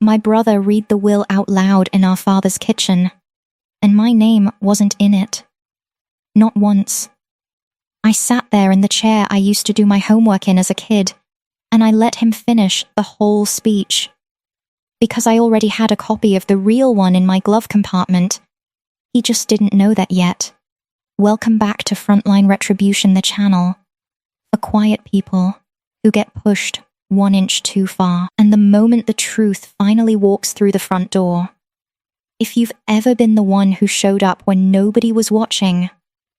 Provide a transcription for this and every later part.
my brother read the will out loud in our father's kitchen, and my name wasn't in it. Not once. I sat there in the chair I used to do my homework in as a kid, and I let him finish the whole speech. Because I already had a copy of the real one in my glove compartment. He just didn't know that yet. Welcome back to Frontline Retribution, the channel. For quiet people who get pushed 1 inch too far, and the moment the truth finally walks through the front door. If you've ever been the one who showed up when nobody was watching,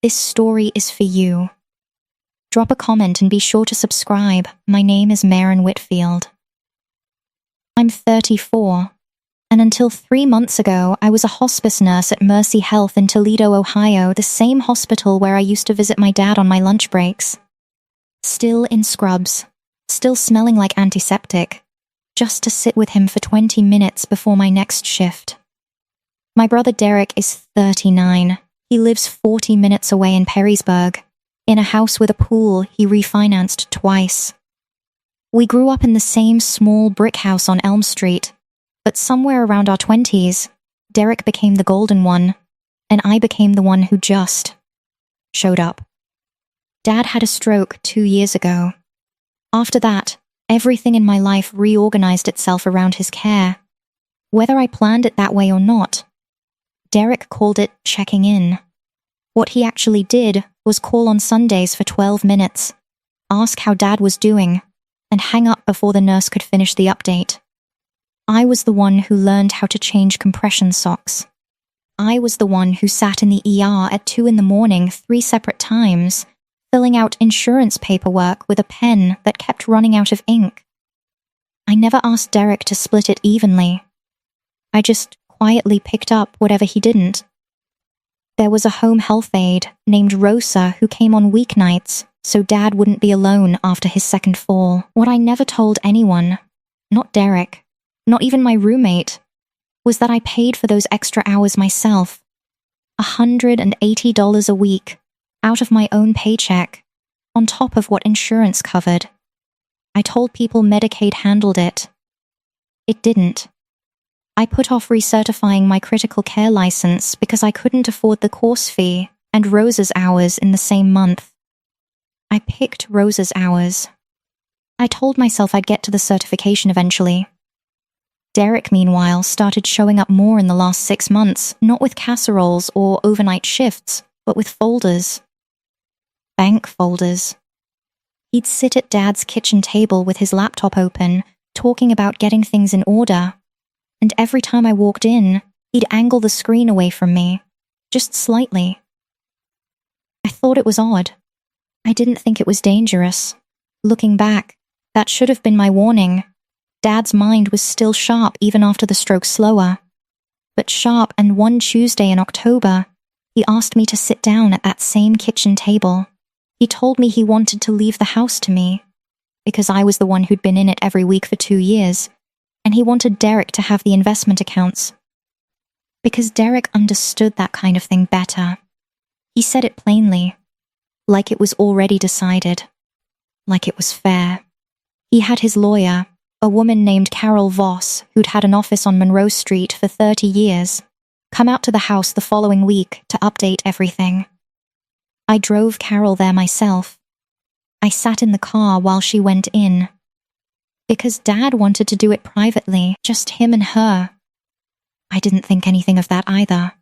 this story is for you. Drop a comment and be sure to subscribe. My name is Maren Whitfield. I'm 34, and until 3 months ago, I was a hospice nurse at Mercy Health in Toledo, Ohio, the same hospital where I used to visit my dad on my lunch breaks. Still in scrubs, still smelling like antiseptic, just to sit with him for 20 minutes before my next shift. My brother Derek is 39. He lives 40 minutes away in Perrysburg, in a house with a pool he refinanced twice. We grew up in the same small brick house on Elm Street, but somewhere around our 20s, Derek became the golden one, and I became the one who just showed up. Dad had a stroke 2 years ago. After that, everything in my life reorganized itself around his care. Whether I planned it that way or not, Derek called it checking in. What he actually did was call on Sundays for 12 minutes, ask how Dad was doing, and hang up before the nurse could finish the update. I was the one who learned how to change compression socks. I was the one who sat in the ER at 2 in the morning 3 separate times, filling out insurance paperwork with a pen that kept running out of ink. I never asked Derek to split it evenly. I just quietly picked up whatever he didn't. There was a home health aide named Rosa who came on weeknights so Dad wouldn't be alone after his second fall. What I never told anyone, not Derek, not even my roommate, was that I paid for those extra hours myself. $180 a week, out of my own paycheck, on top of what insurance covered. I told people Medicaid handled it. It didn't. I put off recertifying my critical care license because I couldn't afford the course fee and Rosa's hours in the same month. I picked Rosa's hours. I told myself I'd get to the certification eventually. Derek, meanwhile, started showing up more in the last 6 months, not with casseroles or overnight shifts, but with folders. Bank folders. He'd sit at Dad's kitchen table with his laptop open, talking about getting things in order. And every time I walked in, he'd angle the screen away from me, just slightly. I thought it was odd. I didn't think it was dangerous. Looking back, that should have been my warning. Dad's mind was still sharp even after the stroke slower. But sharp, and one Tuesday in October, he asked me to sit down at that same kitchen table. He told me he wanted to leave the house to me, because I was the one who'd been in it every week for 2 years. And he wanted Derek to have the investment accounts. Because Derek understood that kind of thing better. He said it plainly, like it was already decided, like it was fair. He had his lawyer, a woman named Carol Voss, who'd had an office on Monroe Street for 30 years, come out to the house the following week to update everything. I drove Carol there myself. I sat in the car while she went in. Because Dad wanted to do it privately, just him and her. I didn't think anything of that either.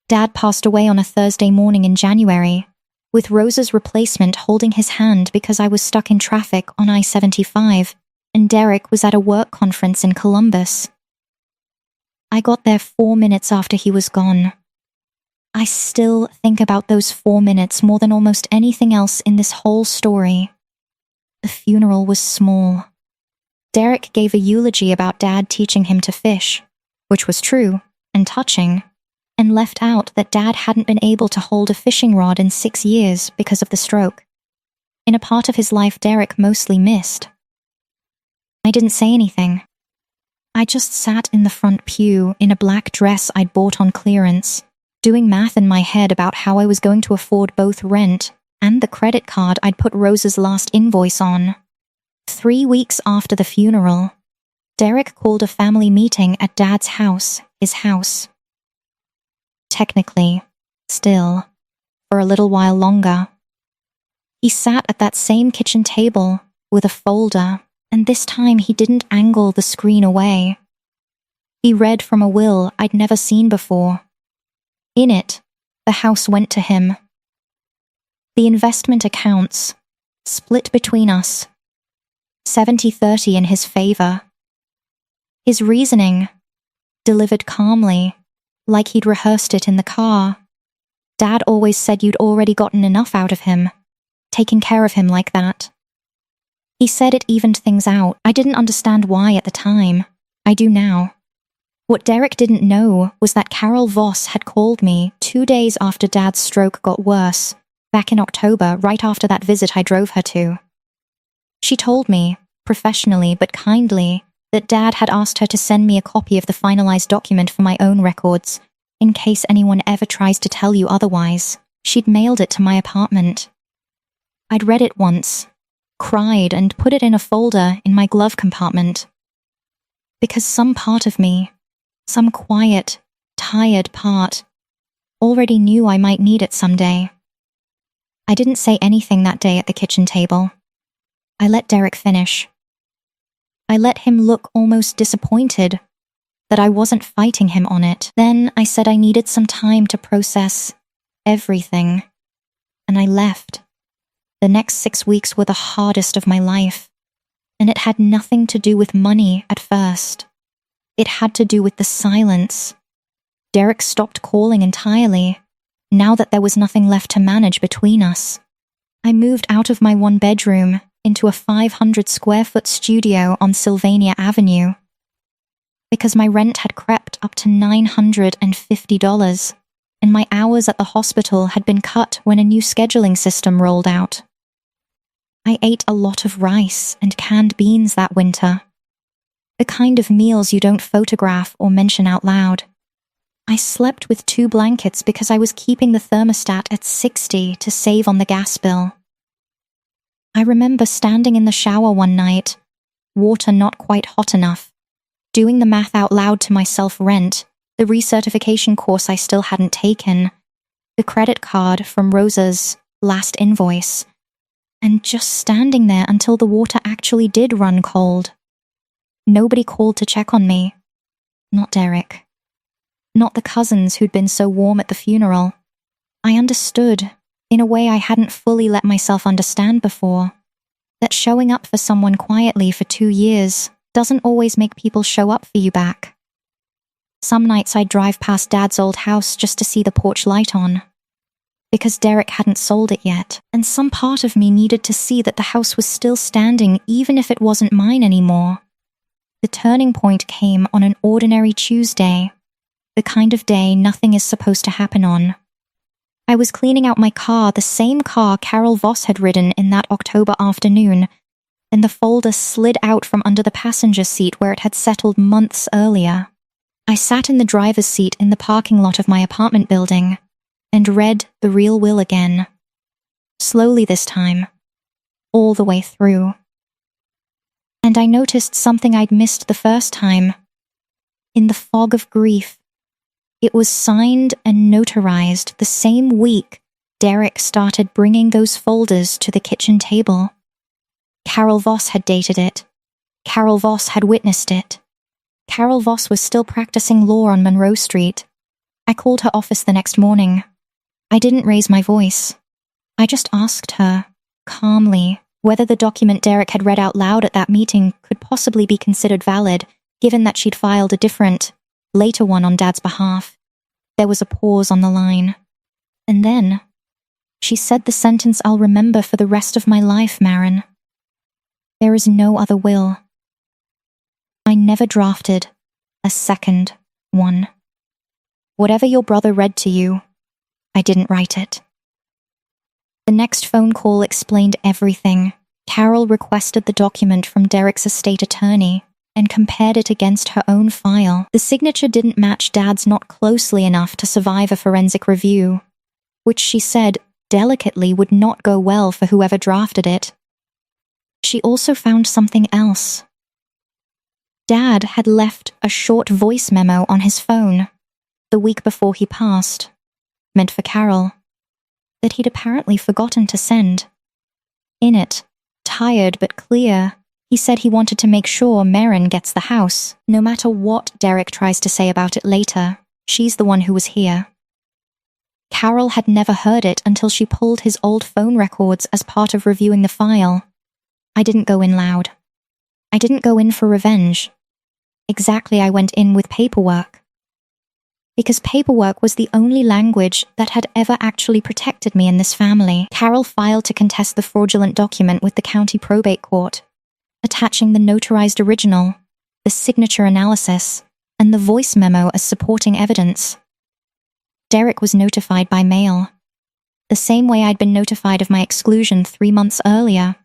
Dad passed away on a Thursday morning in January, with Rosa's replacement holding his hand because I was stuck in traffic on I-75, and Derek was at a work conference in Columbus. I got there 4 minutes after he was gone. I still think about those 4 minutes more than almost anything else in this whole story. The funeral was small. Derek gave a eulogy about Dad teaching him to fish, which was true and touching, and left out that Dad hadn't been able to hold a fishing rod in 6 years because of the stroke, in a part of his life Derek mostly missed. I didn't say anything. I just sat in the front pew in a black dress I'd bought on clearance, doing math in my head about how I was going to afford both rent and the credit card I'd put Rosa's last invoice on. 3 weeks after the funeral, Derek called a family meeting at Dad's house, his house. Technically, still, for a little while longer. He sat at that same kitchen table with a folder, and this time he didn't angle the screen away. He read from a will I'd never seen before. In it, the house went to him. The investment accounts, split between us, 70-30 in his favor. His reasoning, delivered calmly, like he'd rehearsed it in the car. Dad always said you'd already gotten enough out of him, taking care of him like that. He said it evened things out. I didn't understand why at the time. I do now. What Derek didn't know was that Carol Voss had called me 2 days after Dad's stroke got worse, back in October, right after that visit I drove her to. She told me, professionally but kindly, that Dad had asked her to send me a copy of the finalized document for my own records, in case anyone ever tries to tell you otherwise. She'd mailed it to my apartment. I'd read it once, cried, and put it in a folder in my glove compartment. Because some part of me, some quiet, tired part, already knew I might need it someday. I didn't say anything that day at the kitchen table. I let Derek finish. I let him look almost disappointed that I wasn't fighting him on it. Then I said I needed some time to process everything, and I left. The next 6 weeks were the hardest of my life, and it had nothing to do with money at first. It had to do with the silence. Derek stopped calling entirely, now that there was nothing left to manage between us. I moved out of my 1-bedroom into a 500-square-foot studio on Sylvania Avenue, because my rent had crept up to $950, and my hours at the hospital had been cut when a new scheduling system rolled out. I ate a lot of rice and canned beans that winter, the kind of meals you don't photograph or mention out loud. I slept with 2 blankets because I was keeping the thermostat at 60 to save on the gas bill. I remember standing in the shower one night, water not quite hot enough, doing the math out loud to myself: rent, the recertification course I still hadn't taken, the credit card from Rosa's last invoice, and just standing there until the water actually did run cold. Nobody called to check on me. Not Derek. Not the cousins who'd been so warm at the funeral. I understood, in a way I hadn't fully let myself understand before, that showing up for someone quietly for 2 years doesn't always make people show up for you back. Some nights I'd drive past Dad's old house just to see the porch light on, because Derek hadn't sold it yet, and some part of me needed to see that the house was still standing even if it wasn't mine anymore. The turning point came on an ordinary Tuesday, the kind of day nothing is supposed to happen on. I was cleaning out my car, the same car Carol Voss had ridden in that October afternoon, and the folder slid out from under the passenger seat where it had settled months earlier. I sat in the driver's seat in the parking lot of my apartment building and read the real will again. Slowly this time, all the way through. And I noticed something I'd missed the first time. In the fog of grief, it was signed and notarized the same week Derek started bringing those folders to the kitchen table. Carol Voss had dated it. Carol Voss had witnessed it. Carol Voss was still practicing law on Monroe Street. I called her office the next morning. I didn't raise my voice. I just asked her, calmly, whether the document Derek had read out loud at that meeting could possibly be considered valid, given that she'd filed a different, later one on Dad's behalf. There was a pause on the line. And then, she said the sentence I'll remember for the rest of my life, Maren. There is no other will. I never drafted a second one. Whatever your brother read to you, I didn't write it. The next phone call explained everything. Carol requested the document from Derek's estate attorney and compared it against her own file. The signature didn't match Dad's not closely enough to survive a forensic review, which she said delicately would not go well for whoever drafted it. She also found something else. Dad had left a short voice memo on his phone the week before he passed, meant for Carol, that he'd apparently forgotten to send. In it, tired but clear, he said he wanted to make sure Maren gets the house. No matter what Derek tries to say about it later, she's the one who was here. Carol had never heard it until she pulled his old phone records as part of reviewing the file. I didn't go in loud. I didn't go in for revenge. Exactly, I went in with paperwork. Because paperwork was the only language that had ever actually protected me in this family. Carol filed to contest the fraudulent document with the county probate court, attaching the notarized original, the signature analysis, and the voice memo as supporting evidence. Derek was notified by mail, the same way I'd been notified of my exclusion 3 months earlier.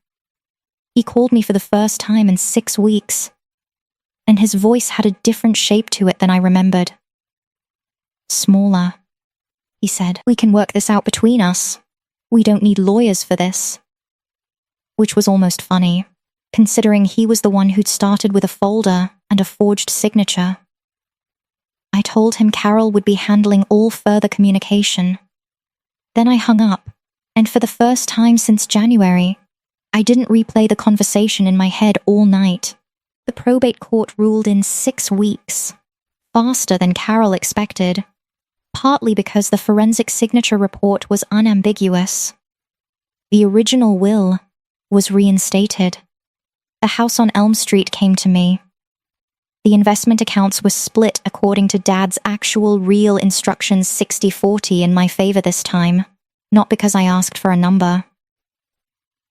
He called me for the first time in 6 weeks, and his voice had a different shape to it than I remembered. Smaller, he said. We can work this out between us. We don't need lawyers for this. Which was almost funny, considering he was the one who'd started with a folder and a forged signature. I told him Carol would be handling all further communication. Then I hung up, and for the first time since January, I didn't replay the conversation in my head all night. The probate court ruled in 6 weeks, faster than Carol expected, partly because the forensic signature report was unambiguous. The original will was reinstated. The house on Elm Street came to me. The investment accounts were split according to Dad's actual real instructions 60-40 in my favor this time, not because I asked for a number,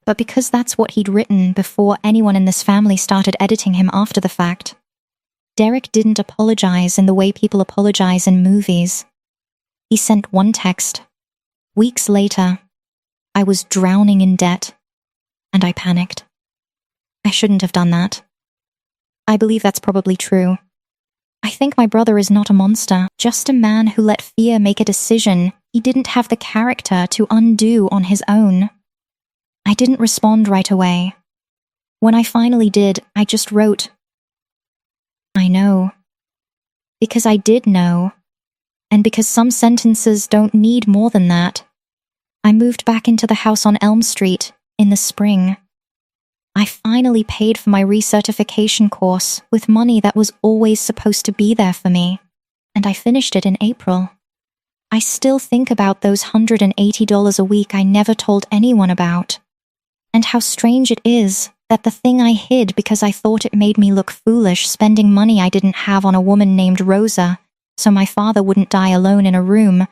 but because that's what he'd written before anyone in this family started editing him after the fact. Derek didn't apologize in the way people apologize in movies. He sent one text. Weeks later, I was drowning in debt, and I panicked. I shouldn't have done that. I believe that's probably true. I think my brother is not a monster, just a man who let fear make a decision he didn't have the character to undo on his own. I didn't respond right away. When I finally did, I just wrote, I know. Because I did know. And because some sentences don't need more than that. I moved back into the house on Elm Street in the spring. I finally paid for my recertification course with money that was always supposed to be there for me, and I finished it in April. I still think about those $180 a week I never told anyone about, and how strange it is that the thing I hid because I thought it made me look foolish spending money I didn't have on a woman named Rosa so my father wouldn't die alone in a room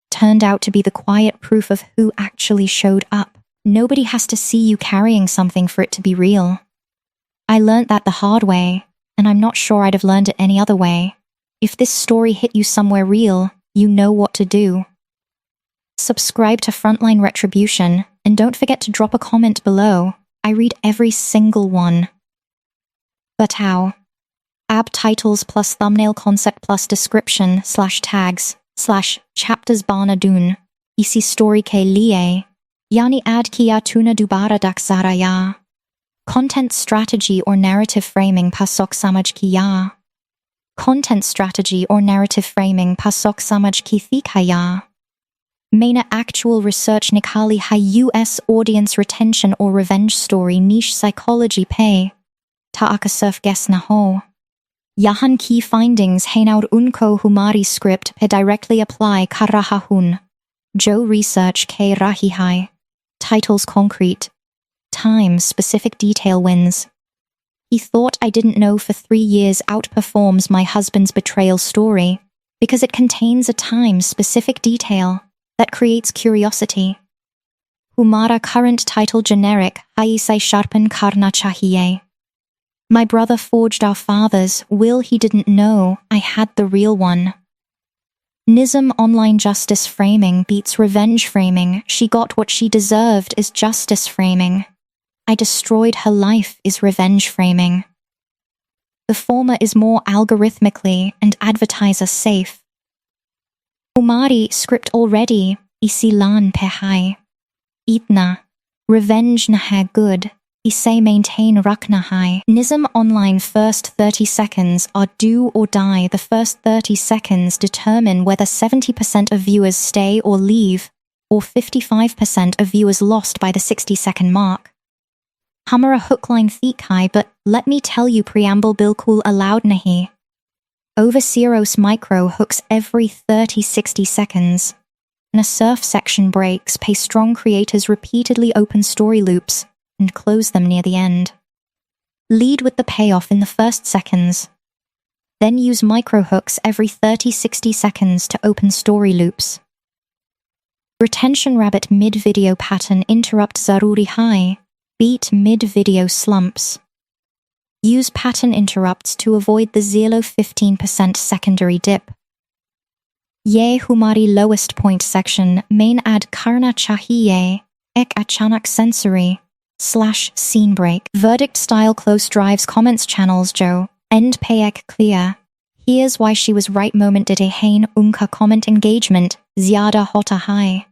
turned out to be the quiet proof of who actually showed up. Nobody has to see you carrying something for it to be real. I learned that the hard way, and I'm not sure I'd have learned it any other way. If this story hit you somewhere real, you know what to do. Subscribe to Frontline Retribution, and don't forget to drop a comment below. I read every single one. But how? Ab titles plus thumbnail concept plus description /tags /chapters bana dun. Isi story ke liye. Yani ad kia tuna dubara daksaraya. Content strategy or narrative framing pasok samaj kiya. Content strategy or narrative framing pasok samaj ki thikaya. Maina actual research nikali ha US audience retention or revenge story niche psychology pay. Taaka surf guess na ho. Yahan key findings hainaur unko humari script pe directly apply karahahun. Joe research ke rahihai. Titles concrete. Time specific detail wins. He thought I didn't know for 3 years outperforms my husband's betrayal story because it contains a time specific detail that creates curiosity. Humara current title generic Haisai Sharpan Karna Chahiye. My brother forged our father's will he didn't know I had the real one. Nism online justice framing beats revenge framing. She got what she deserved is justice framing. I destroyed her life is revenge framing. The former is more algorithmically and advertiser safe. Umari script already, isilan pehai. Itna, revenge naha good. Ise maintain rakna high. Nism online first 30 seconds are do or die. The first 30 seconds determine whether 70% of viewers stay or leave, or 55% of viewers lost by the 60-second mark. Hamara hookline thick high, but let me tell you preamble bilkul allowed nahi. Overseeros micro hooks every 30-60 seconds. Na surf section breaks pay strong creators repeatedly open story loops and close them near the end. Lead with the payoff in the first seconds. Then use microhooks every 30-60 seconds to open story loops. Retention rabbit mid-video pattern interrupt zaruri high. Beat mid-video slumps. Use pattern interrupts to avoid the 0-15% secondary dip. Ye humari lowest point section main ad karna chahiye ek achanak sensory / scene break. Verdict style close drives comments channels Joe. End payek clear. Here's why she was right moment did a hain unka comment engagement ziada hota high.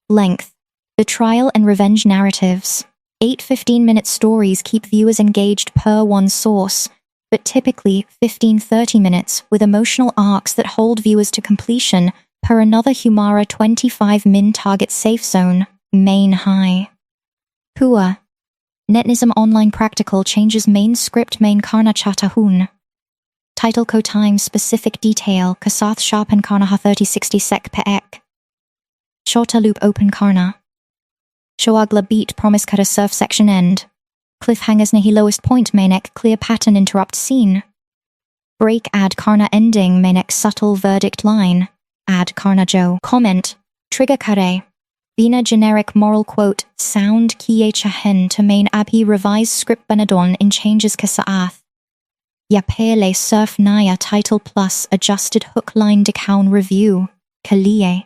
Length. Betrayal and revenge narratives. 8 15-minute stories keep viewers engaged per one source, but typically 15-30 minutes with emotional arcs that hold viewers to completion per another Humara 25 min target safe zone, main high. Pua. Netnism online practical changes main script main karna chatahun. Title ko time specific detail kasath sharpen karna ha 30-60 sek pe ek. Shorter loop open karna. Shoagla beat promise kara surf section end. Cliffhangers nahi lowest point mainek clear pattern interrupt scene. Break add karna ending mainek subtle verdict line. Add karna Joe. Comment. Trigger kare. Vina generic moral quote. Sound kiye chahen to main abhi revised script benadon in changes kasaath. Yapele surf naya title plus adjusted hook line decaun review. Kaliye.